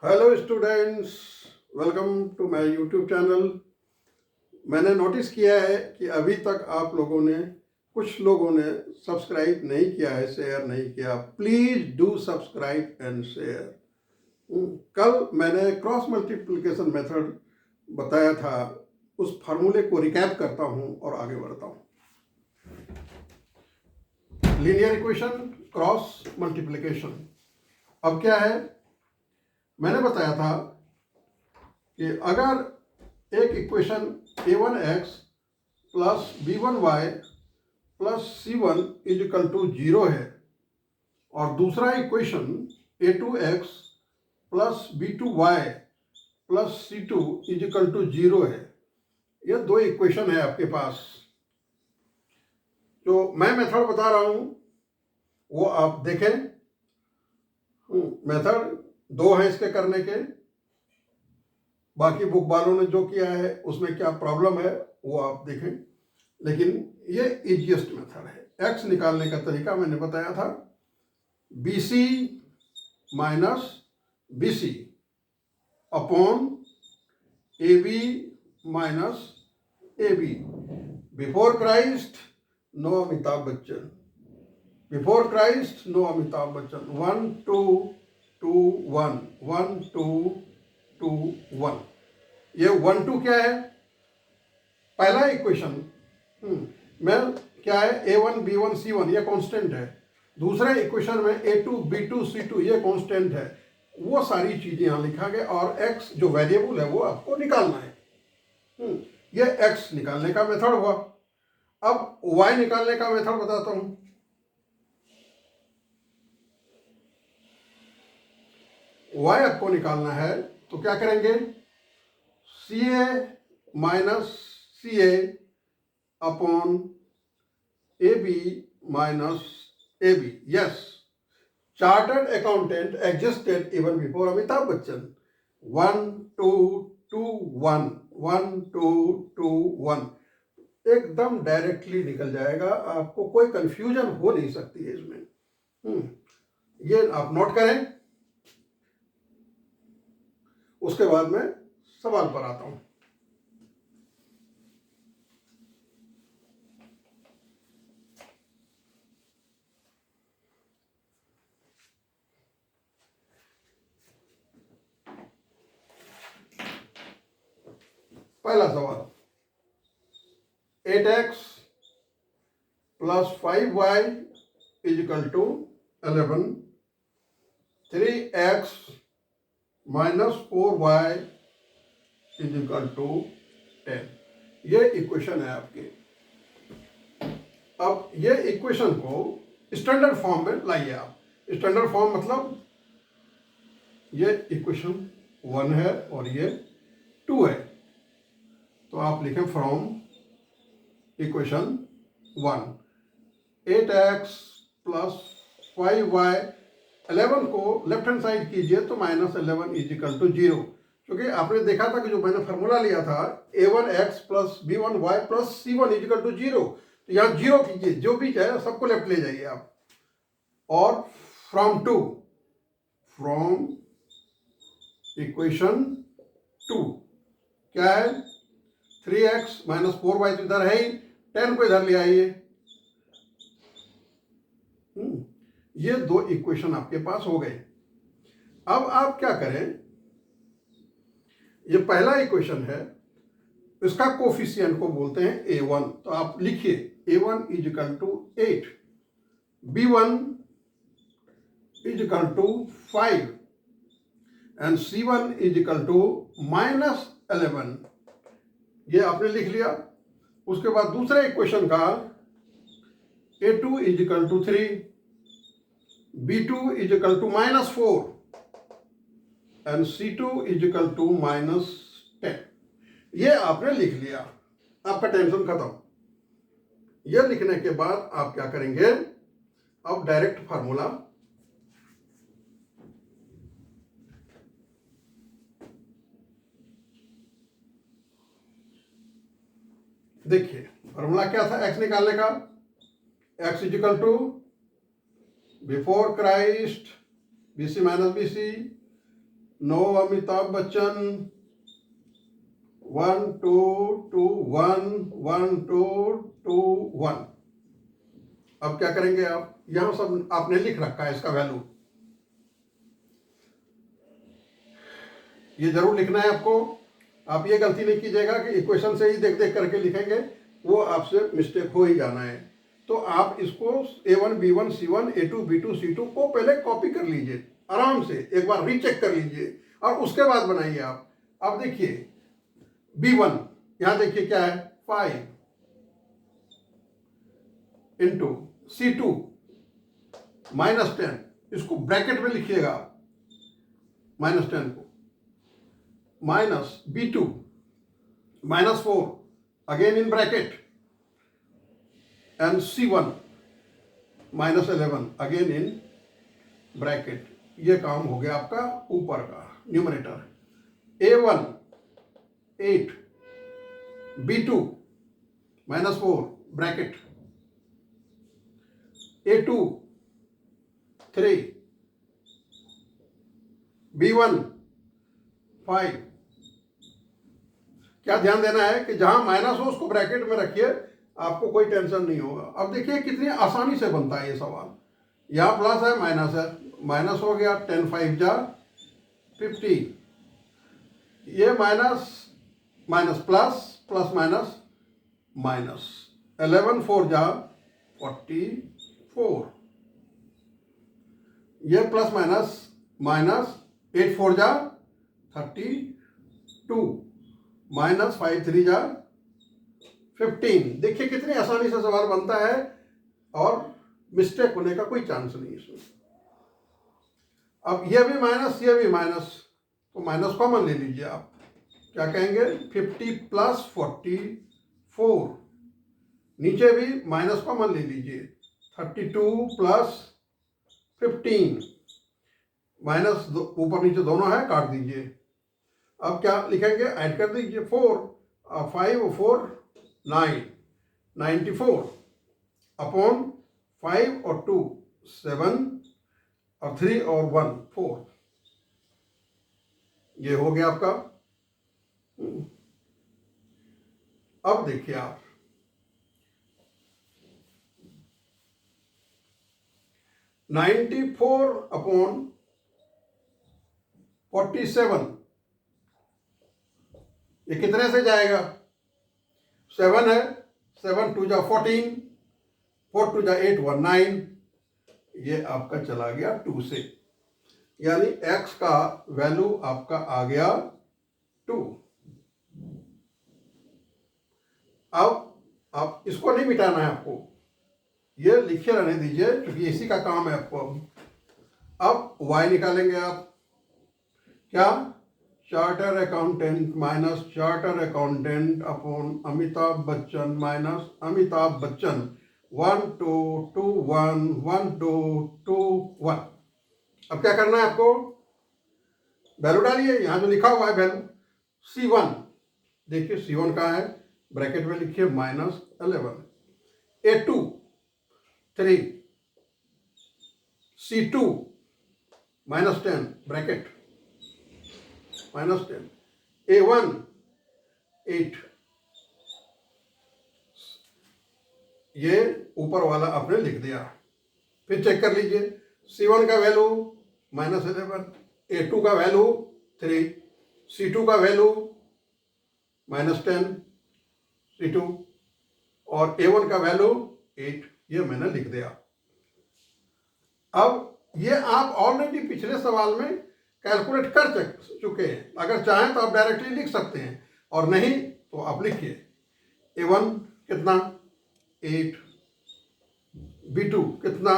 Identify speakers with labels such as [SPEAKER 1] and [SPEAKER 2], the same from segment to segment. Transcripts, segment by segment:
[SPEAKER 1] Hello students, welcome to my YouTube channel. मैंने notice किया है कि अभी तक आप लोगों ने कुछ लोगों ने सब्सक्राइब नहीं किया है, शेयर नहीं किया। Please do subscribe and share. कल मैंने क्रॉस मल्टीप्लिकेशन मेथड बताया था, उस फार्मूले को रिकैप करता हूँ और आगे बढ़ता हूँ। Linear equation, cross multiplication. अब क्या है, मैंने बताया था कि अगर एक equation a1x plus b1y plus c1 is equal to 0 है और दूसरा equation a2x plus b2y plus c2 is equal to 0 है, ये दो इक्वेशन है आपके पास। जो मैं मेथड बता रहा हूं वो आप देखें। मेथड दो हैं इसके करने के, बाकी बुक वालों ने जो किया है उसमें क्या प्रॉब्लम है वो आप देखें, लेकिन ये इजीएस्ट मेथड है। एक्स निकालने का तरीका मैंने बताया था, BC minus BC upon AB minus AB। Before Christ no Amitabh Bachchan, before Christ no Amitabh Bachchan. 1 2 2 1 1 2 2 1। ये 1 2 क्या है, पहला इक्वेशन में क्या है, A1 B1 C1 ये कांस्टेंट है। दूसरे इक्वेशन में A2 B2 C2 ये कांस्टेंट है। वो सारी चीजें यहां लिखा गया और x जो वेरिएबल है वो आपको निकालना है। ये x निकालने का मेथड हुआ। अब y निकालने का मेथड बताता हूं। y आपको निकालना है तो क्या करेंगे, CA minus CA upon AB minus AB। Yes, chartered accountant existed even before Amitabh Bachchan. 1 2 2 1 1 2 2 1 एकदम डायरेक्टली निकल जाएगा, आपको कोई कंफ्यूजन हो नहीं सकती है इसमें। ये आप नोट करें। उसके बाद मैं सवाल पर आता हूं। पहला सवाल, 8x plus 5y is equal to 11, 3x minus 4y is equal to 10। ये इक्वेशन है आपकी। अब ये इक्वेशन को स्टैंडर्ड फॉर्म में लाइए आप। स्टैंडर्ड फॉर्म मतलब ये इक्वेशन 1 है और ये 2 है, तो आप लिखें from equation 1 8x plus 5y, 11 को लेफ्ट हैंड साइड कीजिए तो माइनस 11 इज इक्वल टू 0। क्योंकि आपने देखा था कि जो मैंने फार्मूला लिया था A1x plus B1y plus C1 is equal to 0, तो यहाँ 0 कीजिए, जो भी चाहे सबको लेफ्ट ले जाइए आप। और फ्रॉम 2, फ्रॉम इक्वेशन 2 क्या है, 3x माइनस 4y तो इधर है ही, 10 को इधर ले आइए। ये दो इक्वेशन आपके पास हो गए। अब आप क्या करें, ये पहला इक्वेशन है, इसका कोफिशिएंट को बोलते हैं A1, तो आप लिखिए A1 is equal to 8, B1 is equal to 5 and C1 is equal to minus 11। ये आपने लिख लिया। उसके बाद दूसरे इक्वेशन का A2 is equal to 3, B2 is equal to minus 4 and C2 is equal to minus 10। ये आपने लिख लिया, आपका टेंशन खत्म। ये लिखने के बाद आप क्या करेंगे, अब डायरेक्ट फार्मूला देखिए। फार्मूला क्या था x निकालने का, x is equal to before Christ BC minus BC no Amitabh Bachchan, 1 2 2 1 1 2 2 1। अब क्या करेंगे आप, यहां सब आपने लिख रखा है इसका वैल्यू, ये जरूर लिखना है आपको। आप ये गलती नहीं कीजिएगा कि इक्वेशन से ही देख देख करके लिखेंगे, वो आपसे मिस्टेक हो ही जाना है। तो आप इसको A1 B1 C1 A2 B2 C2 को पहले कॉपी कर लीजिए, आराम से एक बार रीचेक कर लीजिए और उसके बाद बनाइए आप। अब देखिए B1, यहां देखिए क्या है, 5 इंटू C2 -10, इसको ब्रैकेट में लिखिएगा -10 को, minus B2 -4 again in bracket, and C1 -11 again in bracket. ये काम हो गया आपका ऊपर का numerator. A1 8 B2 -4 bracket, A2 3 B1 5। क्या ध्यान देना है कि जहां माइनस हो उसको ब्रैकेट में रखिए, आपको कोई टेंशन नहीं होगा। अब देखिए कितनी आसानी से बनता है ये सवाल, यहां प्लस है माइनस है, माइनस हो गया 10 5 जा 50, ये minus minus plus plus minus minus, 11 4 जा 44, ये प्लस माइनस माइनस, 8 4 जा 32, माइनस 5 3 जा 15। देखिए कितनी आसानी से सवाल बनता है और मिस्टेक होने का कोई चांस नहीं इसमें। अब ये भी माइनस ये भी माइनस, तो माइनस कॉमन ले लीजिए आप, क्या कहेंगे 50 प्लस 44, नीचे भी माइनस कॉमन ले लीजिए, 32 प्लस 15, माइनस ऊपर नीचे दोनों है, काट दीजिए। अब क्या लिखेंगे, ऐड कर दीजिए 4 5 और 4 9 94 अपॉन 5 और 2 7 और 3 और 1 4। ये हो गया आपका। अब देखिए आप 94 अपॉन 47, ये कितने से जाएगा, 7 है, 7 2 जा 14, 4 2 जा 8 1 9, ये आपका चला गया 2 से, यानी x का वैल्यू आपका आ गया 2। अब इसको नहीं मिटाना है आपको, ये लिखे रहने दीजिए क्योंकि इसी का काम है आपको। अब y निकालेंगे आप, क्या, charter accountant minus charter accountant upon Amitabh Bachchan minus Amitabh Bachchan, 1 2 2 1 1 2 2 1। अब क्या करना है आपको, वैल्यू डालिए, यहां जो लिखा हुआ है वैल्यू C1, देखिए C1 का है, ब्रैकेट में लिखिए -11, A2 3, C2 -10 ब्रैकेट -10, A1 8, ये ऊपर वाला आपने लिख दिया। फिर चेक कर लीजिए, C1 का वैल्यू -11, A2 का वैल्यू 3, C2 का वैल्यू -10 C2 और A1 का वैल्यू 8, ये मैंने लिख दिया। अब ये आप ऑलरेडी पिछले सवाल में कैलकुलेट कर चुके हैं, अगर चाहें तो आप डायरेक्टली लिख सकते हैं, और नहीं तो आप लिखिए A1 कितना 8, B2 कितना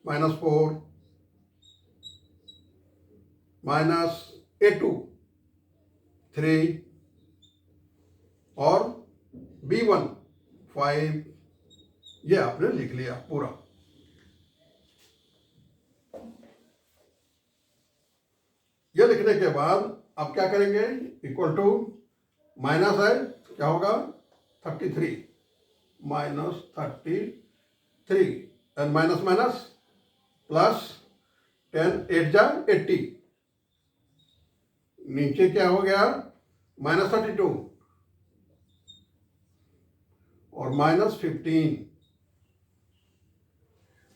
[SPEAKER 1] -4, माइनस A2 3 और B1 5, ये आपने लिख लिया पूरा। ये लिखने के बाद अब क्या करेंगे, इक्वल टू माइनस है, क्या होगा 33 -33 एंड माइनस माइनस प्लस 10 8 जा 80, नीचे क्या हो गया -32 और -15।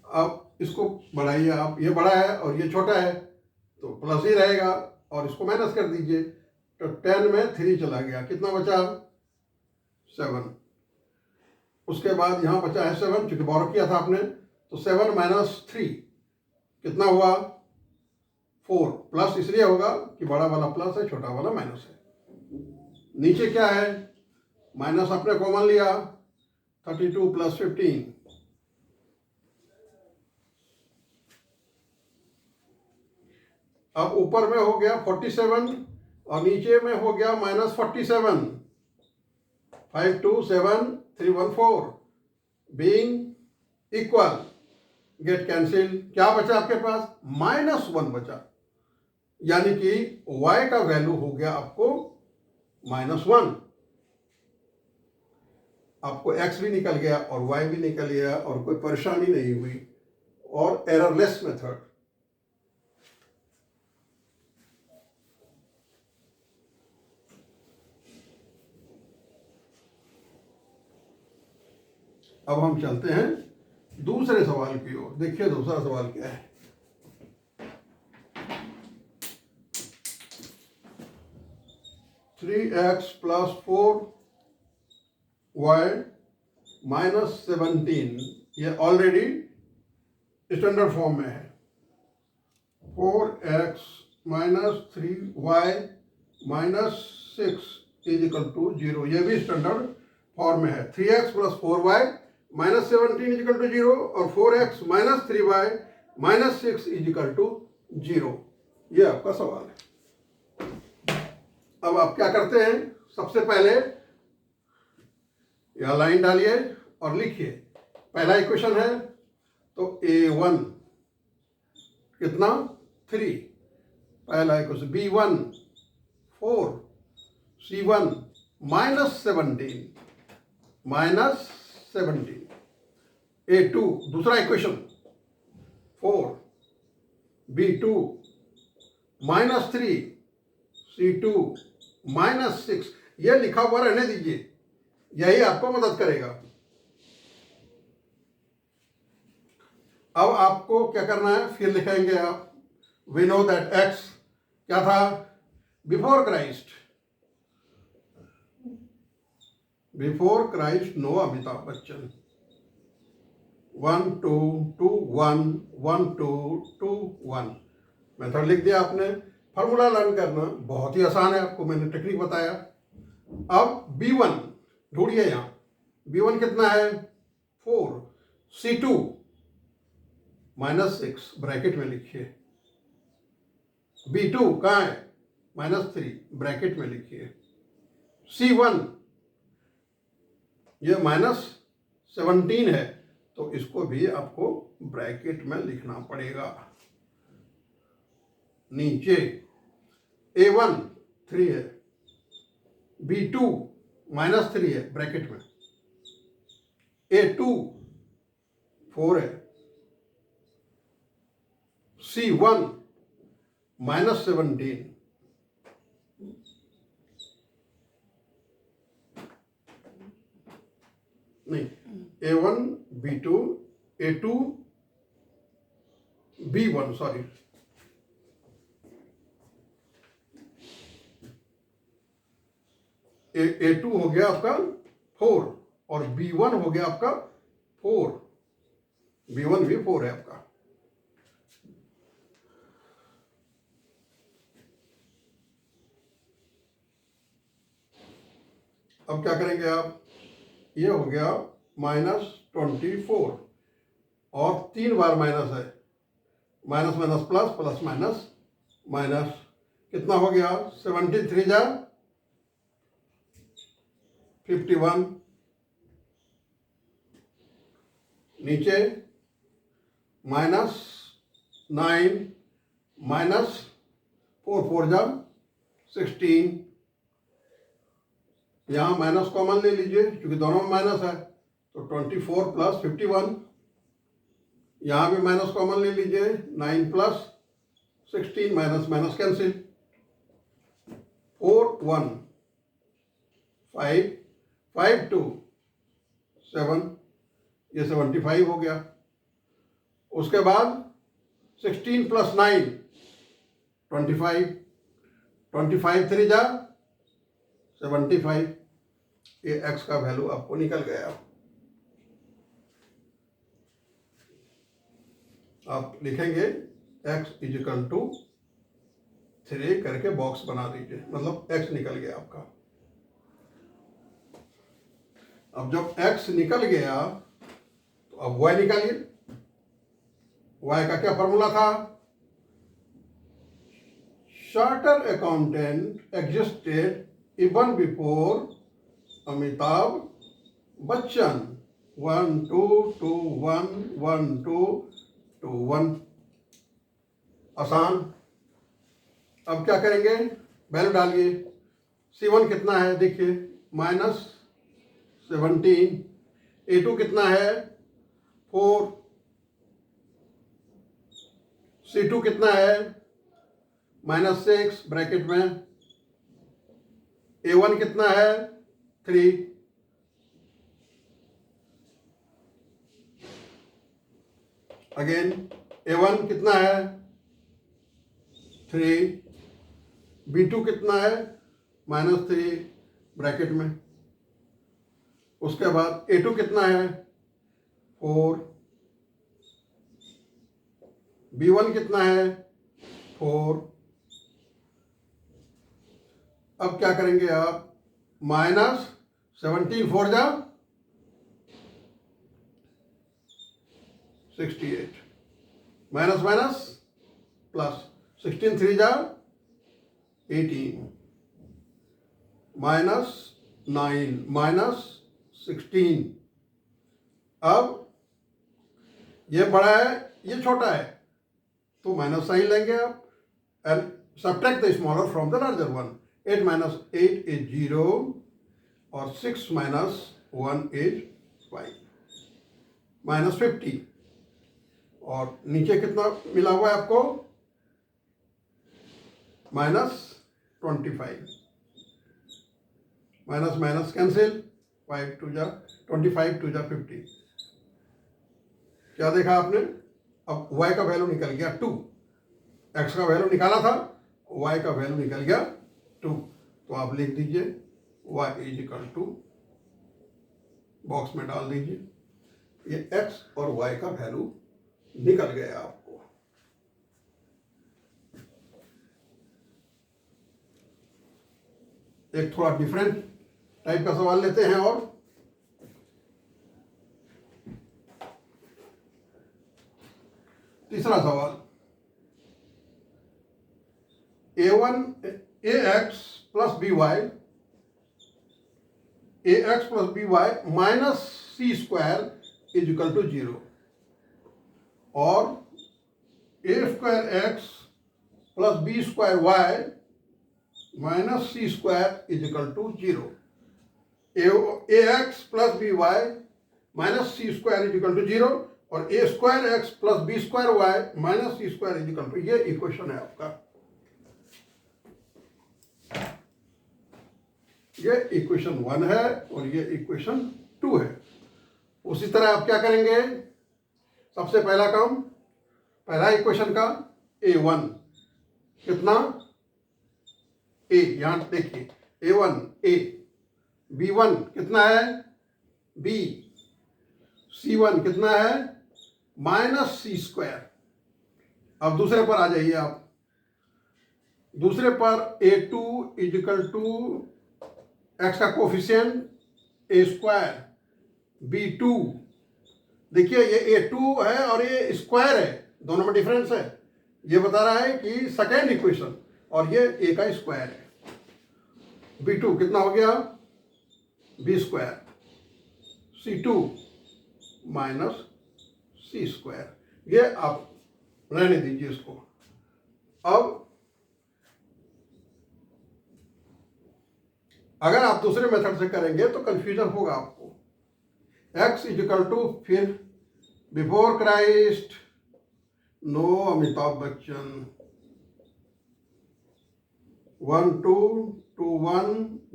[SPEAKER 1] अब इसको बढ़ाइए आप, ये बड़ा है और ये छोटा है तो प्लस ही रहेगा, और इसको माइनस कर दीजिए तो 10 में 3 चला गया, कितना बचा 7। उसके बाद यहाँ बचा है 7, चूंकि बोरो किया था आपने, तो 7 - 3 कितना हुआ 4। प्लस इसलिए होगा कि बड़ा वाला प्लस है, छोटा वाला माइनस है। नीचे क्या है, माइनस आपने कॉमन लिया, 32 + 15, अब ऊपर में हो गया 47 और नीचे में हो गया -47। 5 2 7 3 1 4 बीइंग इक्वल, गेट कैंसिल, क्या बचा आपके पास -1 बचा, यानी कि y का वैल्यू हो गया आपको -1। आपको x भी निकल गया और y भी निकल गया और कोई परेशानी नहीं हुई, और एररलेस मेथड। अब हम चलते हैं दूसरे सवाल की ओर। देखिए दूसरा सवाल क्या है। (3x + 4y - 17), ये ऑलरेडी स्टैंडर्ड फॉर्म में है। 4x - 3y - 6 = 0, ये भी स्टैंडर्ड फॉर्म में है। 3x + 4y - 17 = 0 और 4x - 3y - 6 = 0। ये आपका सवाल है। अब आप क्या करते हैं, सबसे पहले यह लाइन डालिए और लिखिए। पहला इक्वेशन है तो a1 कितना 3, पहला इक्वेशन b1 4, c1 -17, a2 दूसरा इक्वेशन 4, b2 -3, c2 -6। यह लिखा हुआ रहने दीजिए, यही आपको मदद करेगा। अब आपको क्या करना है, फिर लिखेंगे आप, वी नो दैट x क्या था before Christ no Amitabh Bachchan. 1 2 2 1 1 2 2 1। Method लिख दिया आपने। फार्मूला लर्न करना बहुत ही आसान है, आपको मैंने टेक्निक बताया। अब b1 ढूंढिए, यहाँ b1 कितना है 4, c2 -6 ब्रैकेट में लिखिए, b2 कहाँ है -3 ब्रैकेट में लिखिए, c1 ये -17 है तो इसको भी आपको ब्रैकेट में लिखना पड़ेगा। नीचे a1 3 है, b2 -3 है ब्रैकेट में, a2 4 है, c1 -17, नहीं a1 b2 a2 b1 sorry, a2 हो गया आपका 4 और b1 हो गया आपका 4, b1 भी 4 है आपका। अब क्या करेंगे आप, ये हो गया -24 और 3 बार माइनस है, minus minus plus plus minus minus, कितना हो गया 73 जा 51, नीचे -9 -4 4 जा 16, यहाँ माइनस कॉमन ले लीजिए क्योंकि दोनों में माइनस है, तो 24 + 51, यहाँ भी माइनस कॉमन ले लीजिए 9 + 16 माइनस माइनस कैंसिल, 4 1 5 5 2 7, ये 75 हो गया। उसके बाद 16 प्लस 9 25, 25 3 जा 75, ये x का वैल्यू आपको निकल गया। आप लिखेंगे x इजिकल टू 3 करके बॉक्स बना दीजिए, मतलब x निकल गया आपका। अब जब x निकल गया तो अब y निकालिए। y का क्या फॉर्मूला था? Chartered accountant existed even before Amitabh Bachchan. 1 2 2 1 1 2 2 1। आसान। अब क्या करेंगे? वैल्यू डालिए। C1 कितना है देखिए, -17। A2 कितना है? 4। C2 कितना है? -6 ब्रैकेट में। A1 कितना है? 3। अगेन A1 कितना है? 3। B2 कितना है? -3 ब्रैकेट में। उसके बाद A2 कितना है? 4। B1 कितना है? 4। अब क्या करेंगे आप? -17 4 जा 68, माइनस माइनस प्लस 16 3 जा 18, -9 -16। अब ये बड़ा है, ये छोटा है, तो माइनस साइन लेंगे आप and subtract the smaller from the larger one. 8 - 8 is 0 और 6 - 1 इज 5, -50। और नीचे कितना मिला हुआ है आपको? -25। माइनस माइनस कैंसिल, 5 2 जा 25 2 जा 50। क्या देखा आपने? अब y का वैल्यू निकल गया 2। x का वैल्यू निकाला था, y का वैल्यू निकल गया 2। तो आप लिख दीजिए y इजिकल टू, बॉक्स में डाल दीजिए, ये x और y का वैल्यू निकल गया आपको। एक थोड़ा डिफरेंट टाइप का सवाल लेते हैं और तीसरा सवाल, ax plus by minus C square is equal to 0 और a² x plus b² y minus C square is equal to 0। ax plus by minus C square is equal to 0 और a² x plus b² y minus C square is equal to, ये equation है आपका। ये equation 1 है और ये equation 2 है। उसी तरह आप क्या करेंगे? सबसे पहला काम, पहला इक्वेशन का a1 कितना? a, यहां देखिए a1 a, b1 कितना है? b, c1 कितना है? Minus C square. अब दूसरे पर आ जाइए आप। दूसरे पर a2 is equal to x का कोफिशिएंट a² b2। देखिए ये a2 है और ये स्क्वायर है, दोनों में डिफरेंस है। ये बता रहा है कि सेकेंड इक्वेशन, और ये a का स्क्वायर है। b2 कितना हो गया? b² c2 minus C square. ये आप रहने दीजिए इसको। अब अगर आप दूसरे मेथड से करेंगे तो कंफ्यूजन होगा आपको। x इज इक्वल टू, फिर before Christ no Amitabh Bachchan, 1 2 2 1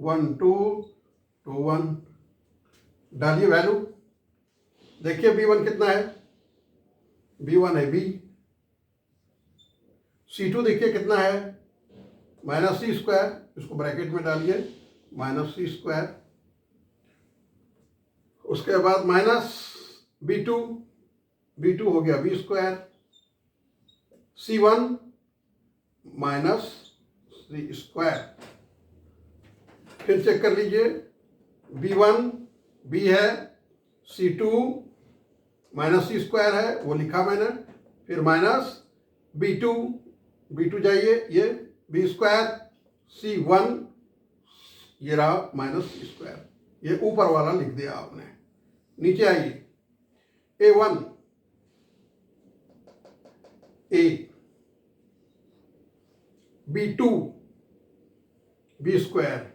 [SPEAKER 1] 1 2 2 1 डालिए वैल्यू। देखिए B1 कितना है, B1 है B। C2 देखिए कितना है, माइनस सी स्क्वायर, इसको ब्रैकेट में डालिए माइनस सी स्क्वायर। उसके बाद माइनस B2, B2 हो गया B square. C1 minus C square. फिर चेक कर लीजिए, B1 B है, C2 माइनस सी स्क्वायर है, वो लिखा मैंने। फिर माइनस B2, B2 जाइए, ये B स्क्वायर। C1 ये रहा माइनस सी स्क्वायर, ये ऊपर वाला लिख दिया आपने। नीचे आइए, A1 A, B2 B square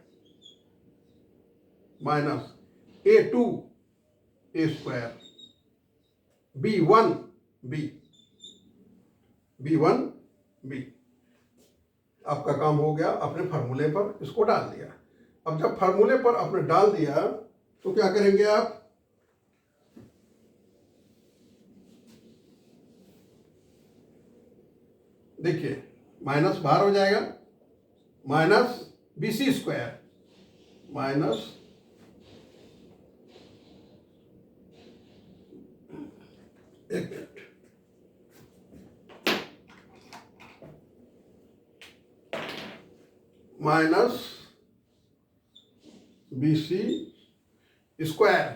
[SPEAKER 1] minus A2 A square, B1 B, B1 B। आपका काम हो गया, अपने फार्मूले पर इसको डाल दिया। अब जब फार्मूले पर आपने डाल दिया तो क्या करेंगे आप, देखिए माइनस बाहर हो जाएगा, minus B C square minus एक minute, minus B C square,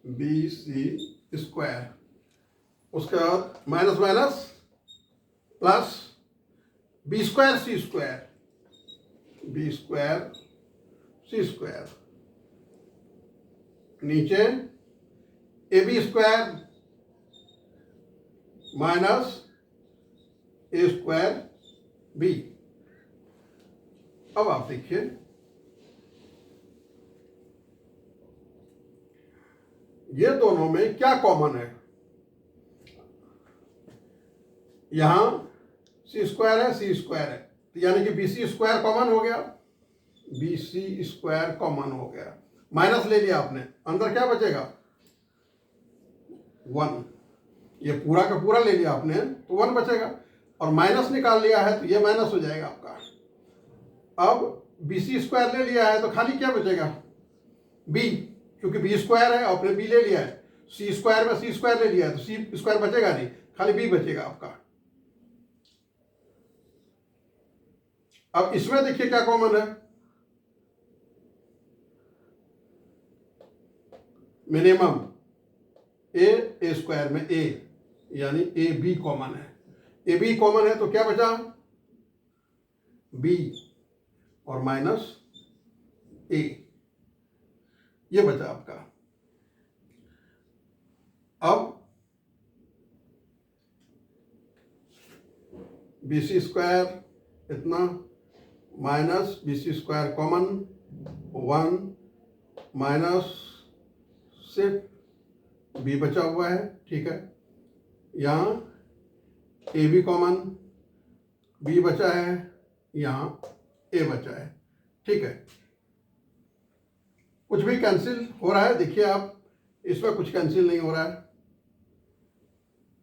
[SPEAKER 1] B C square. उसके बाद minus minus plus B square C square, B square C square. नीचे A B square minus A square B. अब आप देखिए, ये दोनों में क्या कॉमन है, यहां सी स्क्वायर है, सी स्क्वायर है, तो यानी कि बी सी स्क्वायर कॉमन हो गया, बी सी स्क्वायर कॉमन हो गया। माइनस ले लिया आपने, अंदर क्या बचेगा 1, ये पूरा का पूरा ले लिया आपने तो 1 बचेगा, और माइनस निकाल लिया है तो ये माइनस हो जाएगा आपका। अब बी सी स्क्वायर ले लिया है तो खाली क्या बचेगा बी, क्योंकि बी स्क्वायर है आपने बी ले लिया है, सी स्क्वायर में सी स्क्वायर ले लिया है तो सी स्क्वायर बचेगा नहीं, खाली बी बचेगा आपका। अब इसमें देखिए क्या कॉमन है, मिनिमम ए स्क्वायर में ए, यानी ए बी कॉमन है, ए बी कॉमन है तो क्या बचा बी और माइनस ए, ये बचा आपका। अब बी सी स्क्वायर इतना minus B C square common 1 minus सिर्फ बी बचा हुआ है, ठीक है। यहाँ ए बी कॉमन, बी बचा है, यहाँ ए बचा है, ठीक है। कुछ भी कैंसिल हो रहा है, देखिए आप इसमें कुछ कैंसिल नहीं हो रहा है।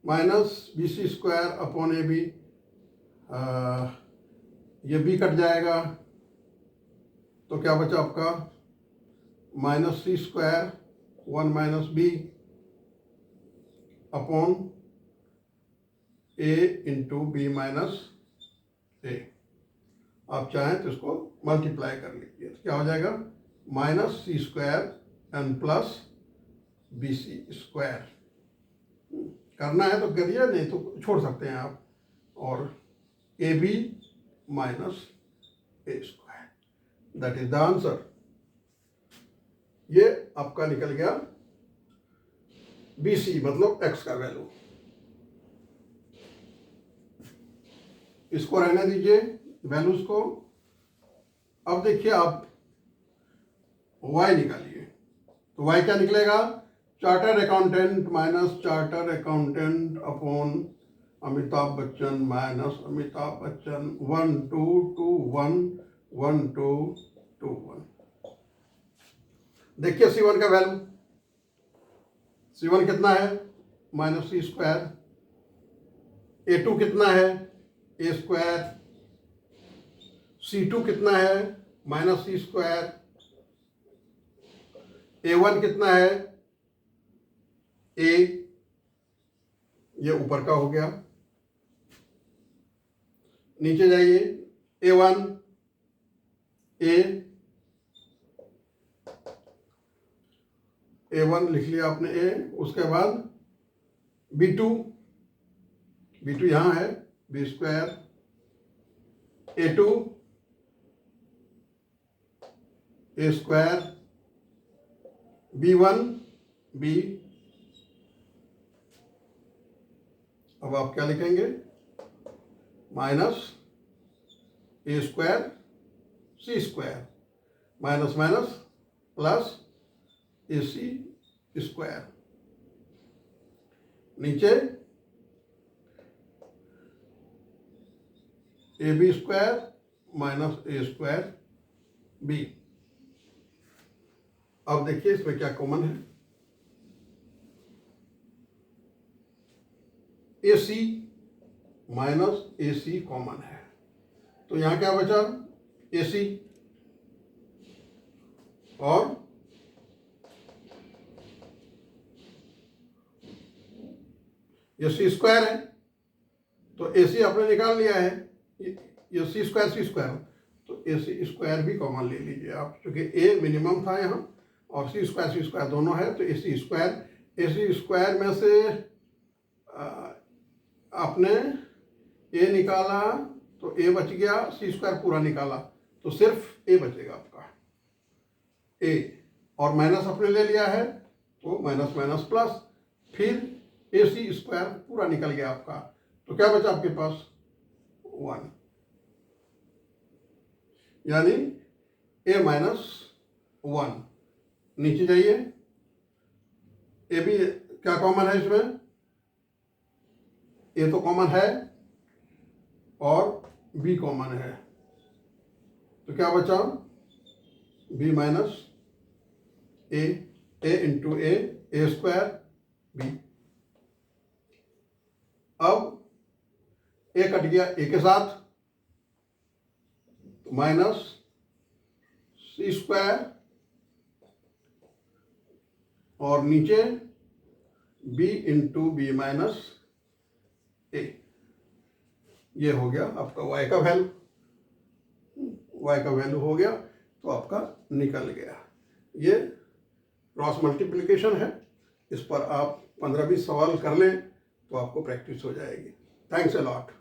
[SPEAKER 1] Minus B C square upon A B, ये बी कट जाएगा तो क्या बचा आपका minus C square 1 minus B upon A into B minus A. आप चाहें तो इसको मल्टीप्लाई कर लीजिए तो क्या हो जाएगा minus C square N plus B C square. करना है तो करिए, नहीं तो छोड़ सकते हैं आप। और A B minus A square, that is the answer. ये आपका निकल गया बी सी, मतलब एक्स का वैल्यू। इसको रहने दीजिए वैल्यूज को। अब देखिए आप y निकालिए, तो y क्या निकलेगा charter accountant minus charter accountant upon Amitabh Bachchan minus Amitabh Bachchan 1 2 2 1 1 2 2 1। देखिए C1 का वैल्यू, C1 कितना है माइनस सी स्क्वायर, A2 कितना है ए स्क्वायर, C2 कितना है माइनस सी स्क्वायर, A1 कितना है A, ये ऊपर का हो गया। नीचे जाइए A1 A1 लिख लिया आपने A, उसके बाद B2 यहाँ है B square, A2 A square, B1 B। अब आप क्या लिखेंगे minus A square C square, minus minus plus A C square. नीचे A B square minus A square B. अब देखिए इसमें क्या कॉमन है, ए सी माइनस ए सी कॉमन है, तो यहां क्या बचा ए सी और ये सी स्क्वायर है, तो ए सी आपने निकाल लिया है, ये सी स्क्वायर, तो ए सी स्क्वायर भी कॉमन ले लीजिए आप, क्योंकि ए मिनिमम था यहाँ और सी स्क्वायर दोनों है, तो ए सी स्क्वायर में से आपने ए निकाला तो ए बच गया, सी स्क्वायर पूरा निकाला तो सिर्फ ए बचेगा आपका ए, और माइनस आपने ले लिया है तो माइनस माइनस प्लस, फिर ए सी स्क्वायर पूरा निकल गया आपका, तो क्या बचा आपके पास 1, यानी ए माइनस 1। नीचे जाइए, ए भी क्या कॉमन है इसमें, ए तो कॉमन है और बी कॉमन है, तो क्या बचा बी माइनस ए इंटू ए स्क्वायर बी। अब ए कट गया ए के साथ, तो माइनस सी स्क्वायर और नीचे बी इंटू बी माइनस ए, ये हो गया आपका y का वैल्यू, y का वैल्यू हो गया तो आपका निकल गया। ये क्रॉस मल्टीप्लिकेशन है, इस पर आप 15-20 सवाल कर लें तो आपको प्रैक्टिस हो जाएगी। Thanks a lot.